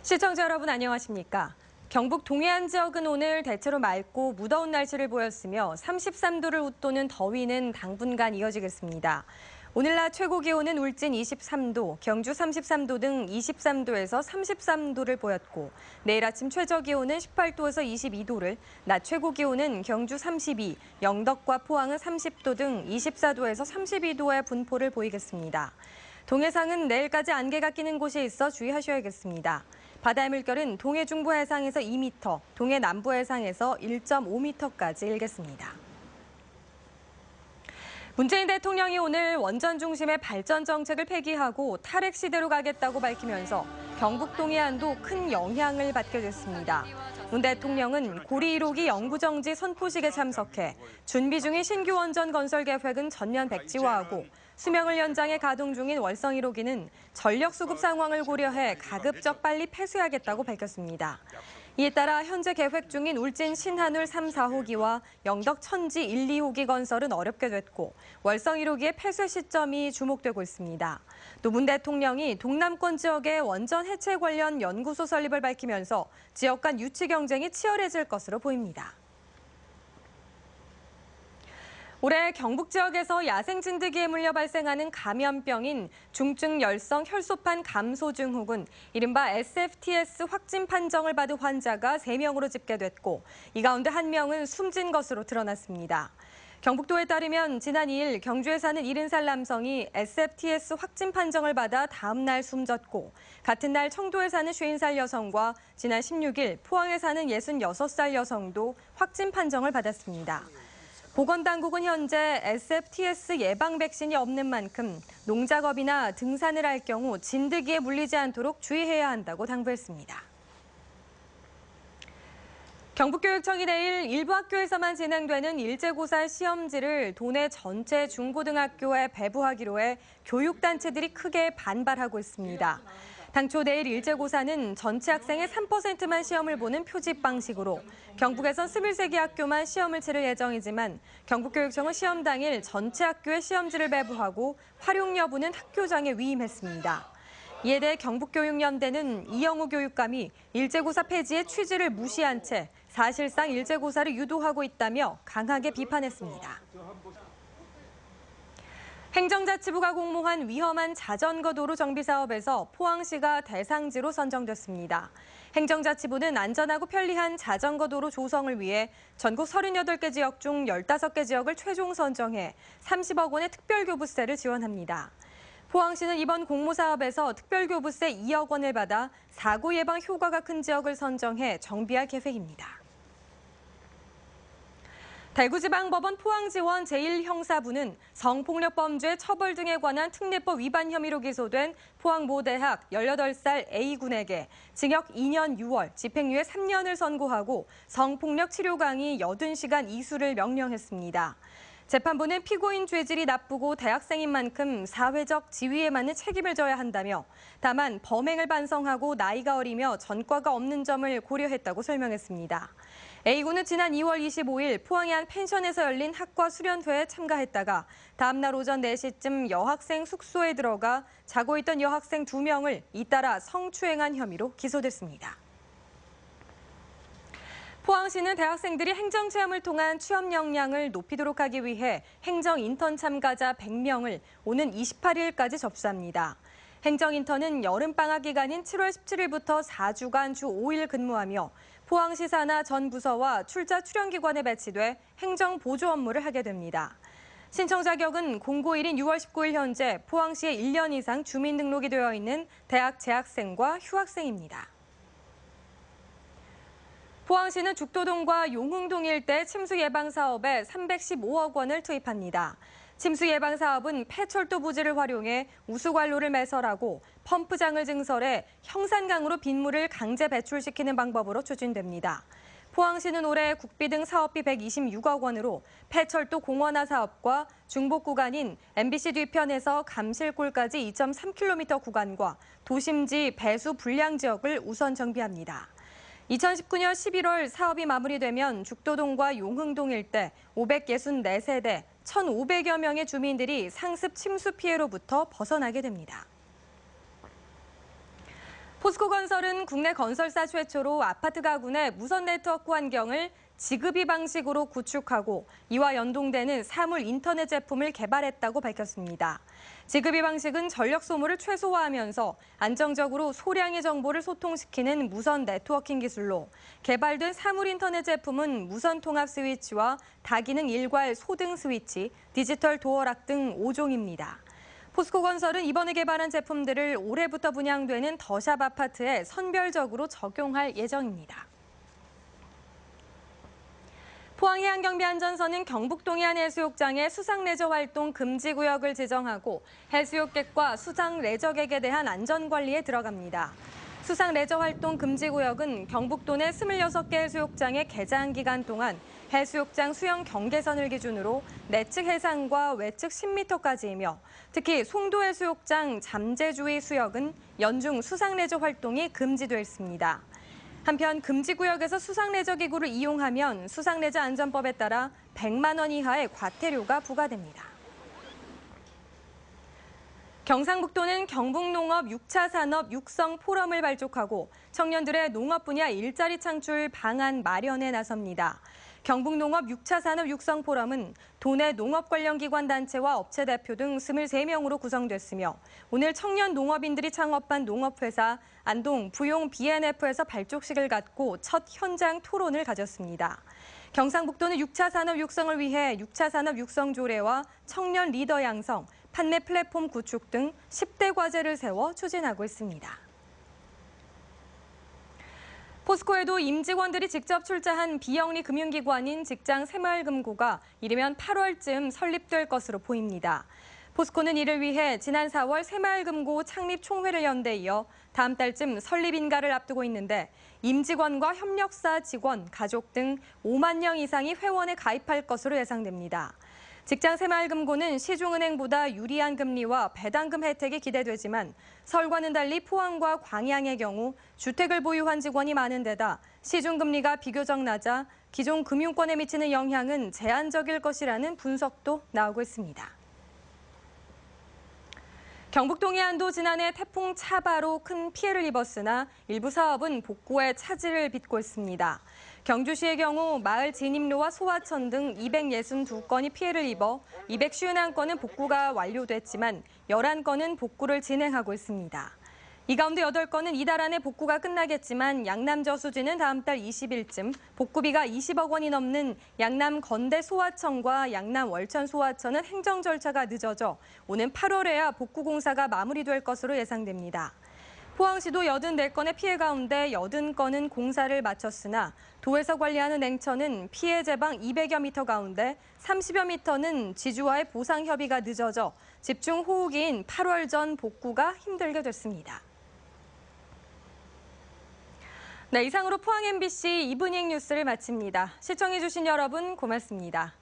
시청자 여러분 안녕하십니까? 경북 동해안 지역은 오늘 대체로 맑고 무더운 날씨를 보였으며 33도를 웃도는 더위는 당분간 이어지겠습니다. 오늘 낮 최고 기온은 울진 23도, 경주 33도 등 23도에서 33도를 보였고 내일 아침 최저 기온은 18도에서 22도를, 낮 최고 기온은 경주 32, 영덕과 포항은 30도 등 24도에서 32도의 분포를 보이겠습니다. 동해상은 내일까지 안개가 끼는 곳이 있어 주의하셔야겠습니다. 바다의 물결은 동해 중부 해상에서 2m, 동해 남부 해상에서 1.5m까지 일겠습니다. 문재인 대통령이 오늘 원전 중심의 발전 정책을 폐기하고 탈핵 시대로 가겠다고 밝히면서 경북 동해안도 큰 영향을 받게 됐습니다. 문 대통령은 고리 1호기 영구정지 선포식에 참석해 준비 중인 신규 원전 건설 계획은 전면 백지화하고 수명을 연장해 가동 중인 월성 1호기는 전력 수급 상황을 고려해 가급적 빨리 폐쇄하겠다고 밝혔습니다. 이에 따라 현재 계획 중인 울진 신한울 3, 4호기와 영덕 천지 1, 2호기 건설은 어렵게 됐고 월성 1호기의 폐쇄 시점이 주목되고 있습니다. 또 문 대통령이 동남권 지역의 원전 해체 관련 연구소 설립을 밝히면서 지역 간 유치 경쟁이 치열해질 것으로 보입니다. 올해 경북 지역에서 야생 진드기에 물려 발생하는 감염병인 중증 열성 혈소판 감소 증후군, 이른바 SFTS 확진 판정을 받은 환자가 3명으로 집계됐고 이 가운데 1명은 숨진 것으로 드러났습니다. 경북도에 따르면 지난 2일 경주에 사는 70살 남성이 SFTS 확진 판정을 받아 다음 날 숨졌고 같은 날 청도에 사는 50살 여성과 지난 16일 포항에 사는 66살 여성도 확진 판정을 받았습니다. 보건당국은 현재 SFTS 예방 백신이 없는 만큼 농작업이나 등산을 할 경우 진드기에 물리지 않도록 주의해야 한다고 당부했습니다. 경북교육청이 내일 일부 학교에서만 진행되는 일제고사 시험지를 도내 전체 중고등학교에 배부하기로 해 교육단체들이 크게 반발하고 있습니다. 당초 내일 일제고사는 전체 학생의 3%만 시험을 보는 표집 방식으로 경북에선 21개 학교만 시험을 치를 예정이지만 경북교육청은 시험 당일 전체 학교에 시험지를 배부하고 활용 여부는 학교장에 위임했습니다. 이에 대해 경북교육연대는 이영우 교육감이 일제고사 폐지의 취지를 무시한 채 사실상 일제고사를 유도하고 있다며 강하게 비판했습니다. 행정자치부가 공모한 위험한 자전거 도로 정비 사업에서 포항시가 대상지로 선정됐습니다. 행정자치부는 안전하고 편리한 자전거 도로 조성을 위해 전국 38개 지역 중 15개 지역을 최종 선정해 30억 원의 특별교부세를 지원합니다. 포항시는 이번 공모 사업에서 특별교부세 2억 원을 받아 사고 예방 효과가 큰 지역을 선정해 정비할 계획입니다. 대구지방법원 포항지원 제1형사부는 성폭력범죄 처벌 등에 관한 특례법 위반 혐의로 기소된 포항모대학 18살 A군에게 징역 2년 6월, 집행유예 3년을 선고하고 성폭력 치료 강의 80시간 이수를 명령했습니다. 재판부는 피고인 죄질이 나쁘고 대학생인 만큼 사회적 지위에 맞는 책임을 져야 한다며 다만 범행을 반성하고 나이가 어리며 전과가 없는 점을 고려했다고 설명했습니다. A군은 지난 2월 25일 포항의 한 펜션에서 열린 학과 수련회에 참가했다가 다음 날 오전 4시쯤 여학생 숙소에 들어가 자고 있던 여학생 2명을 잇따라 성추행한 혐의로 기소됐습니다. 포항시는 대학생들이 행정체험을 통한 취업 역량을 높이도록 하기 위해 행정인턴 참가자 100명을 오는 28일까지 접수합니다. 행정인턴은 여름방학 기간인 7월 17일부터 4주간 주 5일 근무하며 포항시 산하 전 부서와 출자 출연기관에 배치돼 행정보조 업무를 하게 됩니다. 신청 자격은 공고일인 6월 19일 현재 포항시에 1년 이상 주민등록이 되어 있는 대학 재학생과 휴학생입니다. 포항시는 죽도동과 용흥동 일대 침수 예방 사업에 315억 원을 투입합니다. 침수 예방 사업은 폐철도 부지를 활용해 우수관로를 매설하고 펌프장을 증설해 형산강으로 빗물을 강제 배출시키는 방법으로 추진됩니다. 포항시는 올해 국비 등 사업비 126억 원으로 폐철도 공원화 사업과 중복 구간인 MBC 뒤편에서 감실골까지 2.3km 구간과 도심지 배수 불량 지역을 우선 정비합니다. 2019년 11월 사업이 마무리되면 죽도동과 용흥동 일대 564세대 1,500여 명의 주민들이 상습 침수 피해로부터 벗어나게 됩니다. 포스코건설은 국내 건설사 최초로 아파트 가구 내 무선 네트워크 환경을 지급이 방식으로 구축하고 이와 연동되는 사물 인터넷 제품을 개발했다고 밝혔습니다. 지급이 방식은 전력 소모를 최소화하면서 안정적으로 소량의 정보를 소통시키는 무선 네트워킹 기술로 개발된 사물 인터넷 제품은 무선 통합 스위치와 다기능 일괄 소등 스위치, 디지털 도어락 등 5종입니다. 포스코건설은 이번에 개발한 제품들을 올해부터 분양되는 더샵 아파트에 선별적으로 적용할 예정입니다. 포항해양경비안전서는 경북 동해안 해수욕장의 수상레저 활동 금지 구역을 지정하고 해수욕객과 수상레저객에 대한 안전관리에 들어갑니다. 수상레저 활동 금지 구역은 경북도 내 26개 해수욕장의 개장 기간 동안 해수욕장 수영 경계선을 기준으로 내측 해상과 외측 10m까지이며 특히 송도 해수욕장 잠재주의 수역은 연중 수상레저 활동이 금지돼 있습니다. 한편 금지구역에서 수상레저기구를 이용하면 수상레저 안전법에 따라 100만 원 이하의 과태료가 부과됩니다. 경상북도는 경북농업 6차 산업 육성 포럼을 발족하고 청년들의 농업 분야 일자리 창출 방안 마련에 나섭니다. 경북농업 6차 산업 육성 포럼은 도내 농업 관련 기관 단체와 업체 대표 등 23명으로 구성됐으며 오늘 청년 농업인들이 창업한 농업회사 안동 부용 BNF에서 발족식을 갖고 첫 현장 토론을 가졌습니다. 경상북도는 6차 산업 육성을 위해 6차 산업 육성 조례와 청년 리더 양성, 판매 플랫폼 구축 등 10대 과제를 세워 추진하고 있습니다. 포스코에도 임직원들이 직접 출자한 비영리 금융기관인 직장 새마을금고가 이르면 8월쯤 설립될 것으로 보입니다. 포스코는 이를 위해 지난 4월 새마을금고 창립 총회를 연 데 이어 다음 달쯤 설립 인가를 앞두고 있는데 임직원과 협력사 직원, 가족 등 5만 명 이상이 회원에 가입할 것으로 예상됩니다. 직장 새마을금고는 시중은행보다 유리한 금리와 배당금 혜택이 기대되지만 서울과는 달리 포항과 광양의 경우 주택을 보유한 직원이 많은 데다 시중금리가 비교적 낮아 기존 금융권에 미치는 영향은 제한적일 것이라는 분석도 나오고 있습니다. 경북 동해안도 지난해 태풍 차바로 큰 피해를 입었으나 일부 사업은 복구에 차질을 빚고 있습니다. 경주시의 경우 마을 진입로와 소하천 등 262건이 피해를 입어 251건은 복구가 완료됐지만 11건은 복구를 진행하고 있습니다. 이 가운데 8건은 이달 안에 복구가 끝나겠지만 양남 저수지는 다음 달 20일쯤 복구비가 20억 원이 넘는 양남 건대 소하천과 양남 월천 소하천은 행정 절차가 늦어져 오는 8월에야 복구 공사가 마무리될 것으로 예상됩니다. 포항시도 84건의 피해 가운데 80건은 공사를 마쳤으나 도에서 관리하는 냉천은 피해 제방 200여 미터 가운데 30여 미터는 지주와의 보상 협의가 늦어져 집중 호우기인 8월 전 복구가 힘들게 됐습니다. 네, 이상으로 포항 MBC 이브닝 뉴스를 마칩니다. 시청해주신 여러분 고맙습니다.